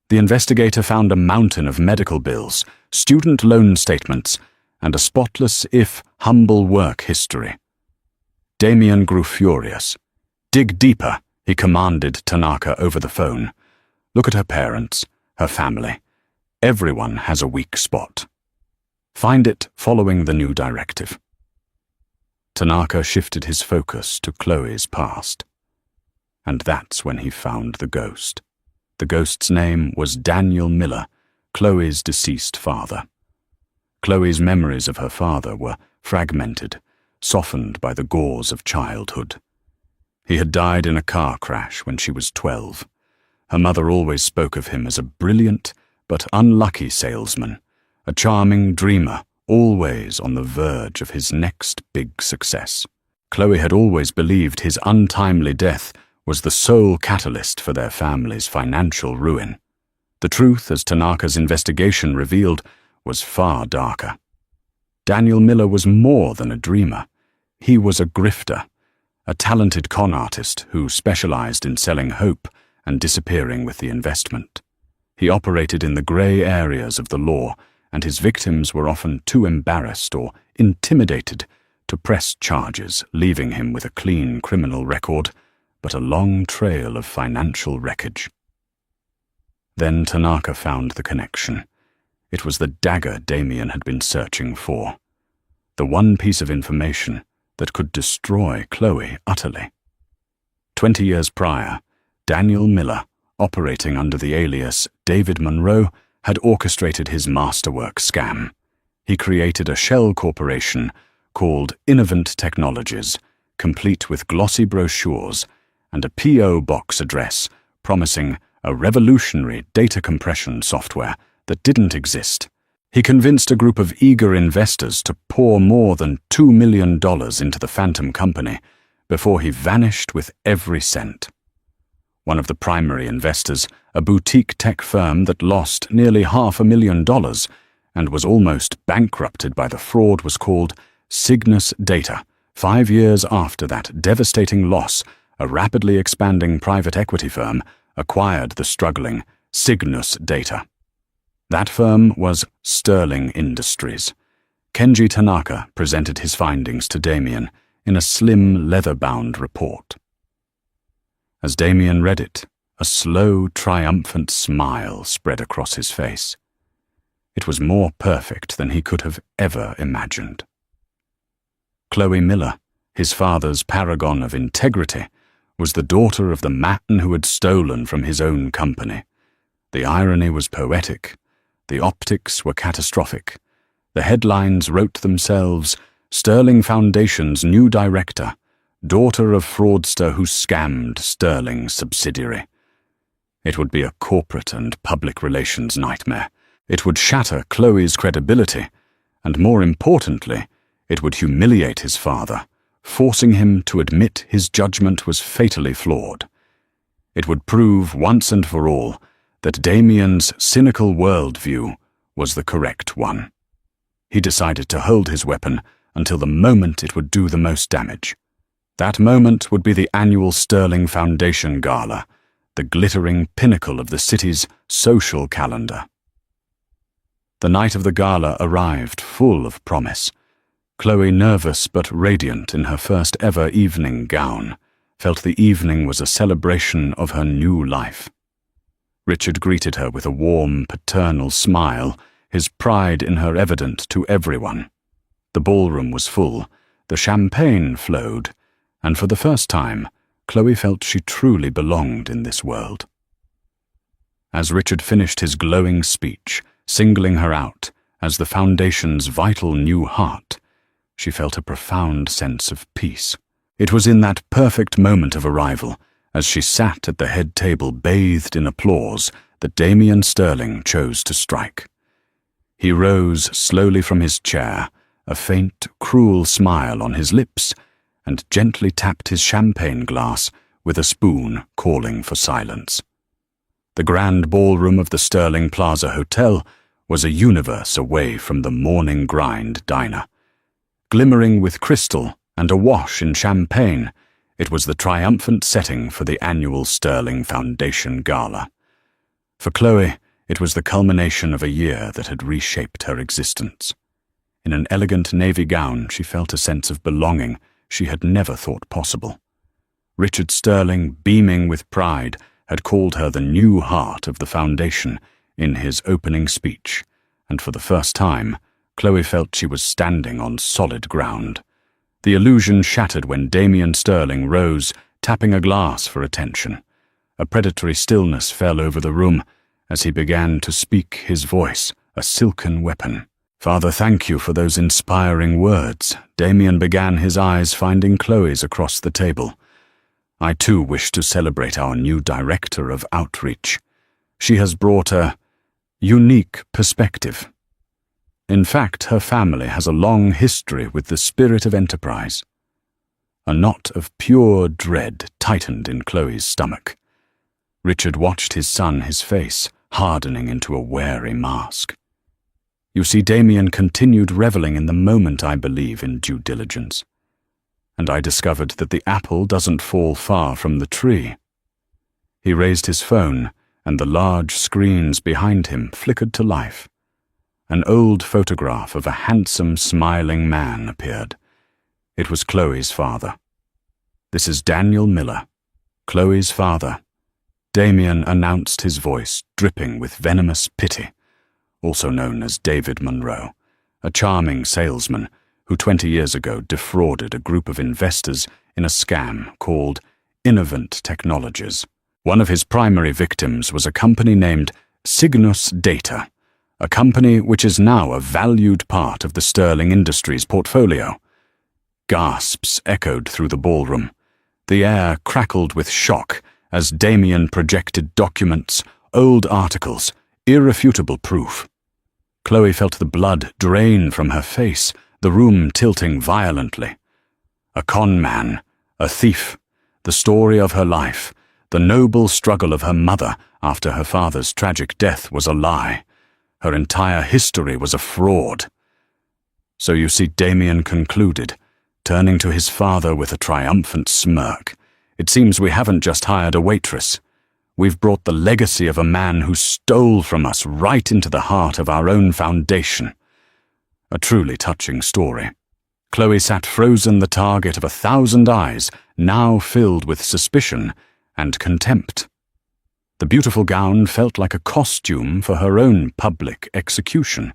The investigator found a mountain of medical bills, student loan statements, and a spotless, if humble, work history. Damien grew furious. "Dig deeper," he commanded Tanaka over the phone. "Look at her parents, her family. Everyone has a weak spot. Find it following the new directive." Tanaka shifted his focus to Chloe's past. And that's when he found the ghost. The ghost's name was Daniel Miller, Chloe's deceased father. Chloe's memories of her father were fragmented, softened by the gauze of childhood. He had died in a car crash when she was 12. Her mother always spoke of him as a brilliant but unlucky salesman, a charming dreamer, always on the verge of his next big success. Chloe had always believed his untimely death was the sole catalyst for their family's financial ruin. The truth, as Tanaka's investigation revealed, was far darker. Daniel Miller was more than a dreamer. He was a grifter, a talented con artist who specialized in selling hope and disappearing with the investment. He operated in the gray areas of the law, and his victims were often too embarrassed or intimidated to press charges, leaving him with a clean criminal record, but a long trail of financial wreckage. Then Tanaka found the connection. It was the dagger Damien had been searching for, the one piece of information that could destroy Chloe utterly. 20 years prior, Daniel Miller, operating under the alias David Monroe, had orchestrated his masterwork scam. He created a shell corporation called Innovant Technologies, complete with glossy brochures and a P.O. box address promising a revolutionary data compression software that didn't exist. He convinced a group of eager investors to pour more than $2 million into the phantom company before he vanished with every cent. One of the primary investors, a boutique tech firm that lost nearly $500,000 and was almost bankrupted by the fraud, was called Cygnus Data. 5 years after that devastating loss, a rapidly expanding private equity firm acquired the struggling Cygnus Data. That firm was Sterling Industries. Kenji Tanaka presented his findings to Damien in a slim, leather-bound report. As Damien read it, a slow, triumphant smile spread across his face. It was more perfect than he could have ever imagined. Chloe Miller, his father's paragon of integrity, was the daughter of the man who had stolen from his own company. The irony was poetic. The optics were catastrophic. The headlines wrote themselves: Sterling Foundation's new director, daughter of fraudster who scammed Sterling's subsidiary. It would be a corporate and public relations nightmare. It would shatter Chloe's credibility, and more importantly, it would humiliate his father, forcing him to admit his judgment was fatally flawed. It would prove once and for all that Damien's cynical worldview was the correct one. He decided to hold his weapon until the moment it would do the most damage. That moment would be the annual Sterling Foundation Gala, the glittering pinnacle of the city's social calendar. The night of the gala arrived full of promise. Chloe, nervous but radiant in her first ever evening gown, felt the evening was a celebration of her new life. Richard greeted her with a warm, paternal smile, his pride in her evident to everyone. The ballroom was full, the champagne flowed, and for the first time, Chloe felt she truly belonged in this world. As Richard finished his glowing speech, singling her out as the Foundation's vital new heart, she felt a profound sense of peace. It was in that perfect moment of arrival, as she sat at the head table bathed in applause, that Damien Sterling chose to strike. He rose slowly from his chair, a faint, cruel smile on his lips, and gently tapped his champagne glass with a spoon, calling for silence. The grand ballroom of the Sterling Plaza Hotel was a universe away from the morning grind diner. Glimmering with crystal and awash in champagne, it was the triumphant setting for the annual Sterling Foundation Gala. For Chloe, it was the culmination of a year that had reshaped her existence. In an elegant navy gown, she felt a sense of belonging she had never thought possible. Richard Sterling, beaming with pride, had called her the new heart of the Foundation in his opening speech, and for the first time, Chloe felt she was standing on solid ground. The illusion shattered when Damien Sterling rose, tapping a glass for attention. A predatory stillness fell over the room as he began to speak, his voice a silken weapon. "Father, thank you for those inspiring words." Damien began, his eyes finding Chloe's across the table. "I too wish to celebrate our new director of outreach. She has brought a unique perspective. In fact, her family has a long history with the spirit of enterprise." A knot of pure dread tightened in Chloe's stomach. Richard watched his son, his face hardening into a wary mask. "You see, Damien continued reveling in the moment I believe in due diligence. And I discovered that the apple doesn't fall far from the tree." He raised his phone, and the large screens behind him flickered to life. An old photograph of a handsome, smiling man appeared. It was Chloe's father. "This is Daniel Miller, Chloe's father," Damien announced, his voice dripping with venomous pity. Also known as David Monroe, a charming salesman who 20 years ago defrauded a group of investors in a scam called Innovant Technologies. One of his primary victims was a company named Cygnus Data, a company which is now a valued part of the Sterling Industries portfolio. Gasps echoed through the ballroom. The air crackled with shock as Damien projected documents, old articles, irrefutable proof. Chloe felt the blood drain from her face, the room tilting violently. A con man, a thief, the story of her life, the noble struggle of her mother after her father's tragic death was a lie. Her entire history was a fraud. "So you see," Damien concluded, turning to his father with a triumphant smirk, "it seems we haven't just hired a waitress. We've brought the legacy of a man who stole from us right into the heart of our own foundation." A truly touching story. Chloe sat frozen, the target of 1,000 eyes, now filled with suspicion and contempt. The beautiful gown felt like a costume for her own public execution.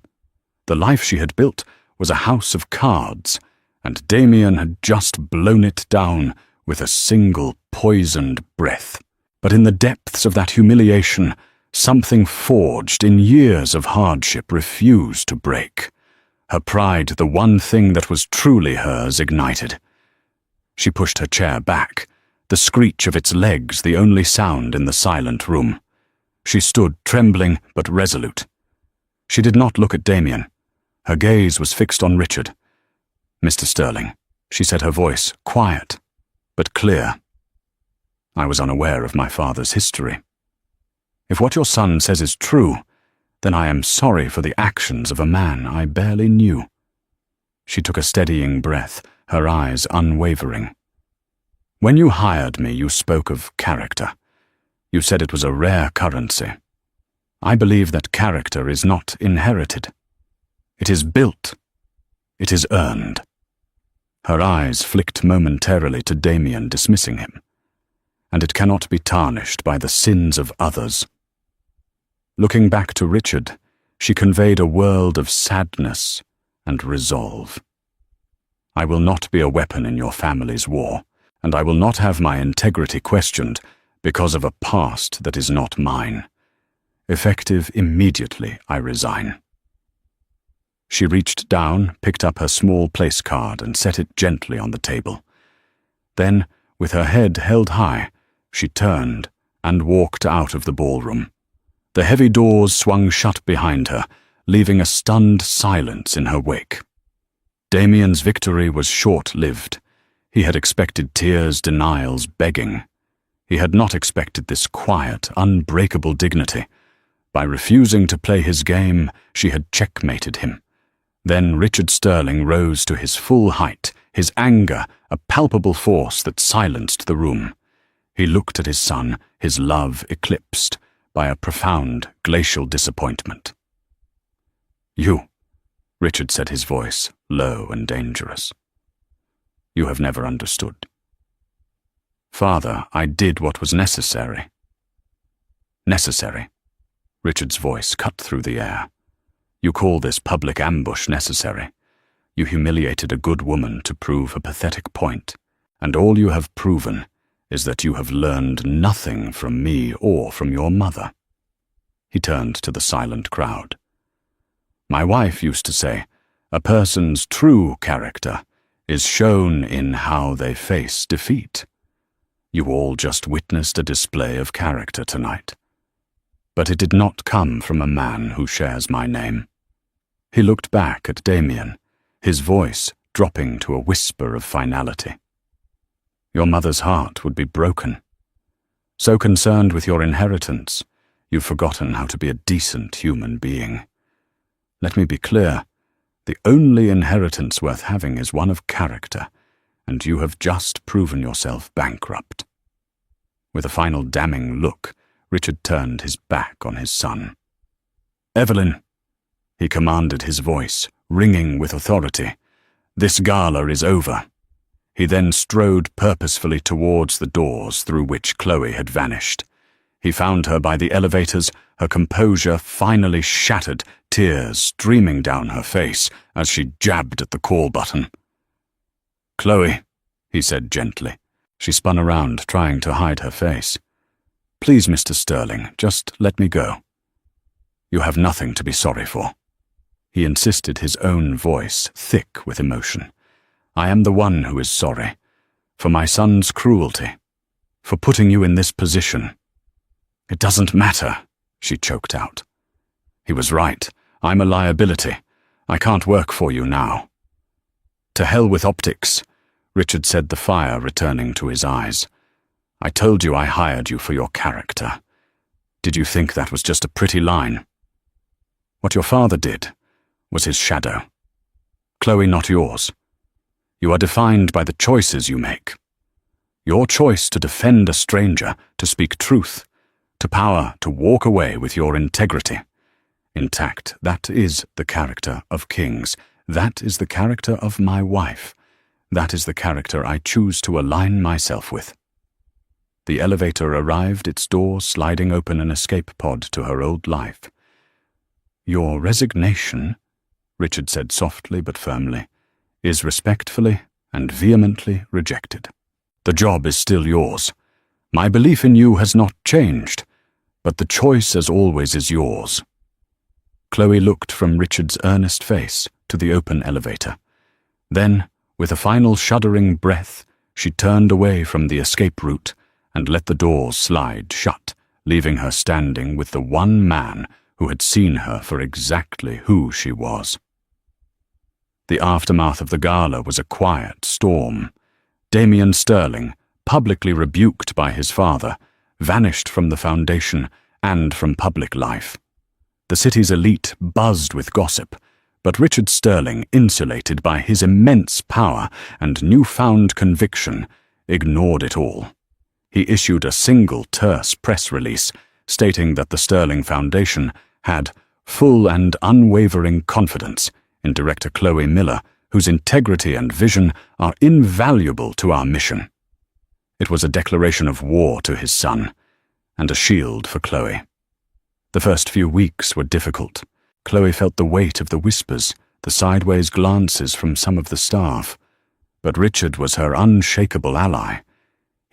The life she had built was a house of cards, and Damien had just blown it down with a single poisoned breath. But in the depths of that humiliation, something forged in years of hardship refused to break. Her pride, the one thing that was truly hers, ignited. She pushed her chair back, the screech of its legs the only sound in the silent room. She stood trembling but resolute. She did not look at Damien. Her gaze was fixed on Richard. "Mr. Sterling," she said, her voice quiet but clear. "I was unaware of my father's history. If what your son says is true, then I am sorry for the actions of a man I barely knew." She took a steadying breath, her eyes unwavering. "When you hired me, you spoke of character. You said it was a rare currency. I believe that character is not inherited. It is built. It is earned. Her eyes flicked momentarily to Damien, dismissing him. And it cannot be tarnished by the sins of others. Looking back to Richard, she conveyed a world of sadness and resolve. I will not be a weapon in your family's war, and I will not have my integrity questioned because of a past that is not mine. Effective immediately, I resign. She reached down, picked up her small place card and set it gently on the table. Then, with her head held high, she turned and walked out of the ballroom. The heavy doors swung shut behind her, leaving a stunned silence in her wake. Damien's victory was short-lived. He had expected tears, denials, begging. He had not expected this quiet, unbreakable dignity. By refusing to play his game, she had checkmated him. Then Richard Sterling rose to his full height, his anger a palpable force that silenced the room. He looked at his son, his love eclipsed by a profound, glacial disappointment. "You," Richard said, his voice low and dangerous. "You have never understood. Father, I did what was necessary." "Necessary?" Richard's voice cut through the air. "You call this public ambush necessary? You humiliated a good woman to prove a pathetic point, and all you have proven is that you have learned nothing from me or from your mother." He turned to the silent crowd. "My wife used to say, a person's true character is shown in how they face defeat. You all just witnessed a display of character tonight. But it did not come from a man who shares my name." He looked back at Damien, his voice dropping to a whisper of finality. "Your mother's heart would be broken. So concerned with your inheritance, you've forgotten how to be a decent human being. Let me be clear, the only inheritance worth having is one of character, and you have just proven yourself bankrupt." With a final damning look, Richard turned his back on his son. "Evelyn," he commanded, his voice ringing with authority, "this gala is over." He then strode purposefully towards the doors through which Chloe had vanished. He found her by the elevators, her composure finally shattered, tears streaming down her face as she jabbed at the call button. "Chloe," he said gently. She spun around, trying to hide her face. "Please, Mr. Sterling, just let me go." "You have nothing to be sorry for." He insisted, his own voice thick with emotion. "I am the one who is sorry, for my son's cruelty, for putting you in this position." "It doesn't matter," she choked out. "He was right. I'm a liability. I can't work for you now." "To hell with optics," Richard said, the fire returning to his eyes. "I told you I hired you for your character. Did you think that was just a pretty line? What your father did was his shadow. Chloe, not yours. You are defined by the choices you make. Your choice to defend a stranger, to speak truth, to power to walk away with your integrity. Intact, that is the character of kings. That is the character of my wife. That is the character I choose to align myself with." The elevator arrived, its door sliding open an escape pod to her old life. "Your resignation," Richard said softly but firmly, "is respectfully and vehemently rejected. The job is still yours. My belief in you has not changed, but the choice as always is yours." Chloe looked from Richard's earnest face to the open elevator. Then, with a final shuddering breath, she turned away from the escape route and let the doors slide shut, leaving her standing with the one man who had seen her for exactly who she was. The aftermath of the gala was a quiet storm. Damien Sterling, publicly rebuked by his father, vanished from the foundation and from public life. The city's elite buzzed with gossip, but Richard Sterling, insulated by his immense power and newfound conviction, ignored it all. He issued a single terse press release stating that the Sterling Foundation had full and unwavering confidence in director Chloe Miller, whose integrity and vision are invaluable to our mission. It was a declaration of war to his son, and a shield for Chloe. The first few weeks were difficult. Chloe felt the weight of the whispers, the sideways glances from some of the staff. But Richard was her unshakable ally.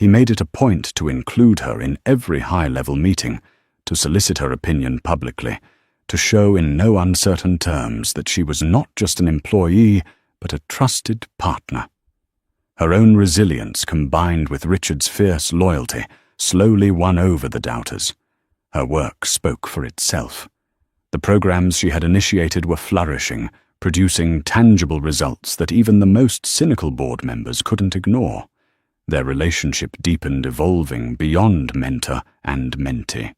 He made it a point to include her in every high-level meeting, to solicit her opinion publicly, to show in no uncertain terms that she was not just an employee, but a trusted partner. Her own resilience combined with Richard's fierce loyalty slowly won over the doubters. Her work spoke for itself. The programs she had initiated were flourishing, producing tangible results that even the most cynical board members couldn't ignore. Their relationship deepened, evolving beyond mentor and mentee.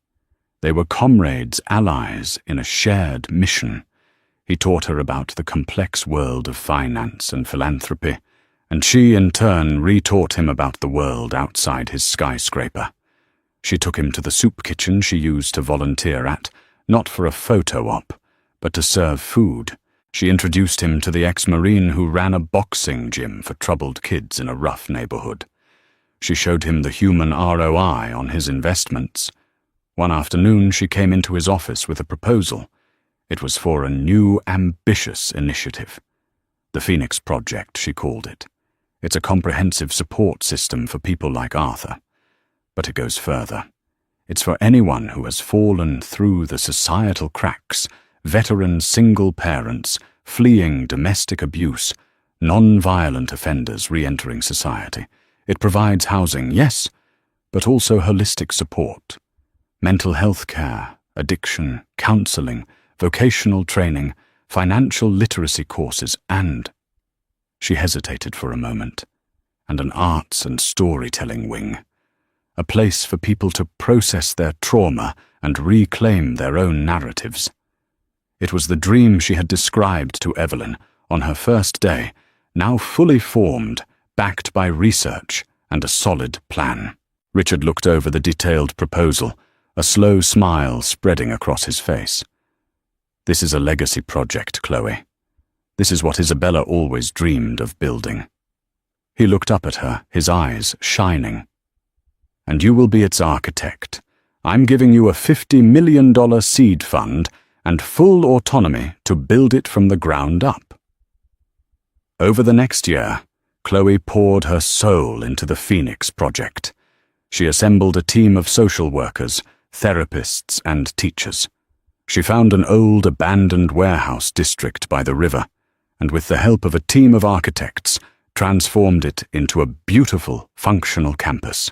They were comrades, allies in a shared mission. He taught her about the complex world of finance and philanthropy, and she in turn retaught him about the world outside his skyscraper. She took him to the soup kitchen she used to volunteer at, not for a photo op, but to serve food. She introduced him to the ex-Marine who ran a boxing gym for troubled kids in a rough neighborhood. She showed him the human ROI on his investments. One afternoon she came into his office with a proposal. It was for a new, ambitious initiative. The Phoenix Project, she called it. It's a comprehensive support system for people like Arthur. But it goes further. It's for anyone who has fallen through the societal cracks, veteran single parents, fleeing domestic abuse, non-violent offenders re-entering society. It provides housing, yes, but also holistic support. Mental health care, addiction, counseling, vocational training, financial literacy courses, and... She hesitated for a moment. And an arts and storytelling wing. A place for people to process their trauma and reclaim their own narratives. It was the dream she had described to Evelyn on her first day, now fully formed, backed by research and a solid plan. Richard looked over the detailed proposal, a slow smile spreading across his face. This is a legacy project, Chloe. This is what Isabella always dreamed of building. He looked up at her, his eyes shining. And you will be its architect. I'm giving you a $50 million seed fund and full autonomy to build it from the ground up. Over the next year, Chloe poured her soul into the Phoenix Project. She assembled a team of social workers, therapists, and teachers. She found an old abandoned warehouse district by the river, and with the help of a team of architects, transformed it into a beautiful, functional campus.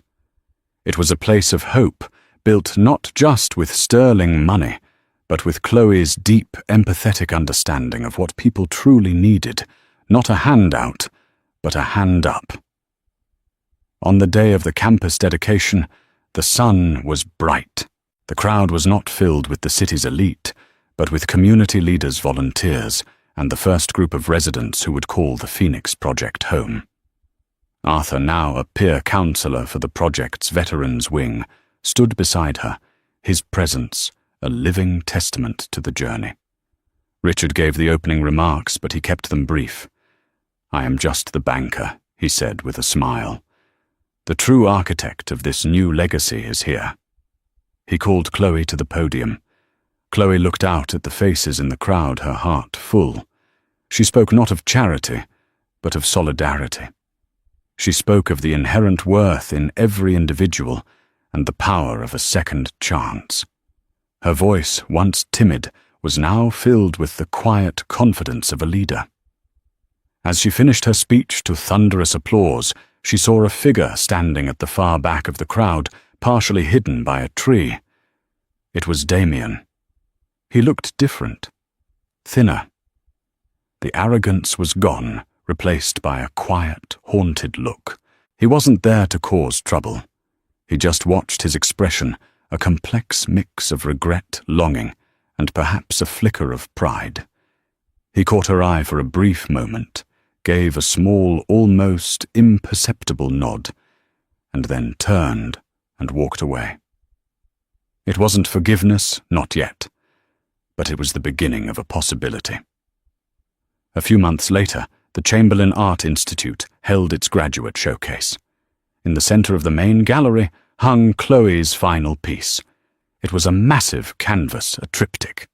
It was a place of hope, built not just with sterling money, but with Chloe's deep, empathetic understanding of what people truly needed, not a handout, but a hand up. On the day of the campus dedication, the sun was bright. The crowd was not filled with the city's elite, but with community leaders, volunteers, and the first group of residents who would call the Phoenix Project home. Arthur, now a peer counselor for the project's Veterans Wing, stood beside her, his presence a living testament to the journey. Richard gave the opening remarks, but he kept them brief. I am just the banker, he said with a smile. The true architect of this new legacy is here. He called Chloe to the podium. Chloe looked out at the faces in the crowd, her heart full. She spoke not of charity, but of solidarity. She spoke of the inherent worth in every individual and the power of a second chance. Her voice, once timid, was now filled with the quiet confidence of a leader. As she finished her speech to thunderous applause, she saw a figure standing at the far back of the crowd, partially hidden by a tree. It was Damien. He looked different, thinner. The arrogance was gone, replaced by a quiet, haunted look. He wasn't there to cause trouble. He just watched his expression, a complex mix of regret, longing, and perhaps a flicker of pride. He caught her eye for a brief moment, gave a small, almost imperceptible nod, and then turned, and walked away. It wasn't forgiveness, not yet, but it was the beginning of a possibility. A few months later, the Chamberlain Art Institute held its graduate showcase. In the center of the main gallery hung Chloe's final piece. It was a massive canvas, a triptych.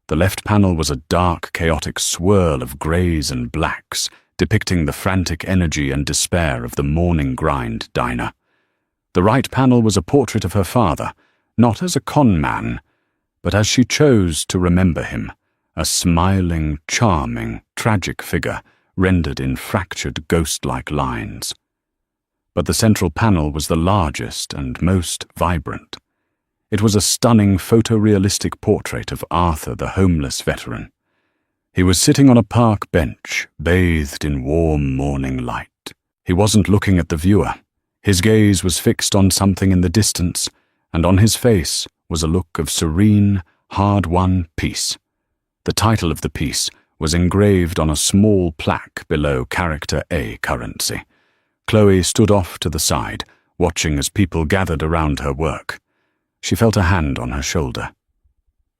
The left panel was a dark, chaotic swirl of greys and blacks, depicting the frantic energy and despair of the morning grind diner. The right panel was a portrait of her father, not as a con man, but as she chose to remember him, a smiling, charming, tragic figure rendered in fractured, ghost-like lines. But the central panel was the largest and most vibrant. It was a stunning photorealistic portrait of Arthur, the homeless veteran. He was sitting on a park bench, bathed in warm morning light. He wasn't looking at the viewer. His gaze was fixed on something in the distance, and on his face was a look of serene, hard-won peace. The title of the piece was engraved on a small plaque below character A currency. Chloe stood off to the side, watching as people gathered around her work. She felt a hand on her shoulder.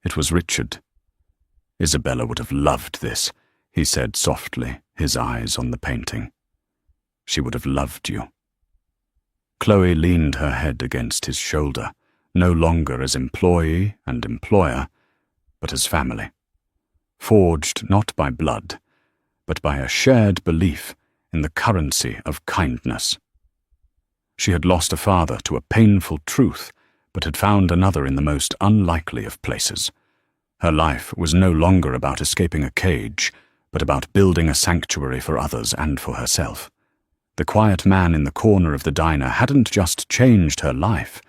It was Richard. "Isabella would have loved this," he said softly, his eyes on the painting. "She would have loved you." Chloe leaned her head against his shoulder, no longer as employee and employer, but as family. Forged not by blood, but by a shared belief in the currency of kindness. She had lost a father to a painful truth, but had found another in the most unlikely of places. Her life was no longer about escaping a cage, but about building a sanctuary for others and for herself. The quiet man in the corner of the diner hadn't just changed her life,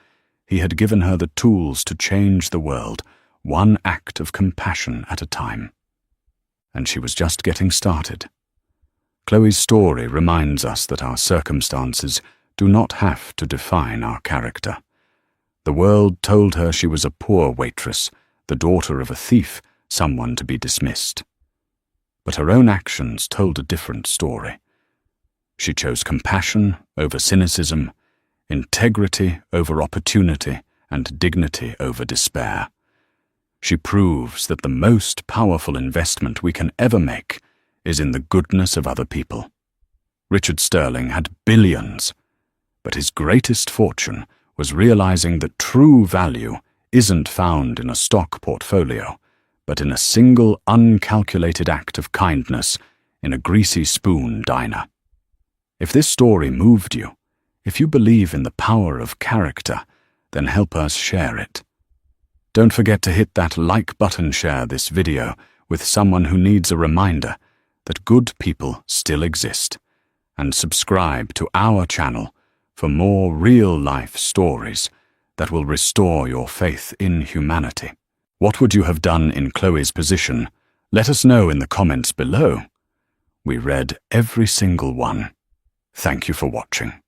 he had given her the tools to change the world, one act of compassion at a time. And she was just getting started. Chloe's story reminds us that our circumstances do not have to define our character. The world told her she was a poor waitress, the daughter of a thief, someone to be dismissed. But her own actions told a different story. She chose compassion over cynicism, integrity over opportunity, and dignity over despair. She proves that the most powerful investment we can ever make is in the goodness of other people. Richard Sterling had billions, but his greatest fortune was realizing that true value isn't found in a stock portfolio, but in a single uncalculated act of kindness in a greasy spoon diner. If this story moved you, if you believe in the power of character, then help us share it. Don't forget to hit that like button, share this video with someone who needs a reminder that good people still exist, and subscribe to our channel for more real-life stories that will restore your faith in humanity. What would you have done in Chloe's position? Let us know in the comments below. We read every single one. Thank you for watching.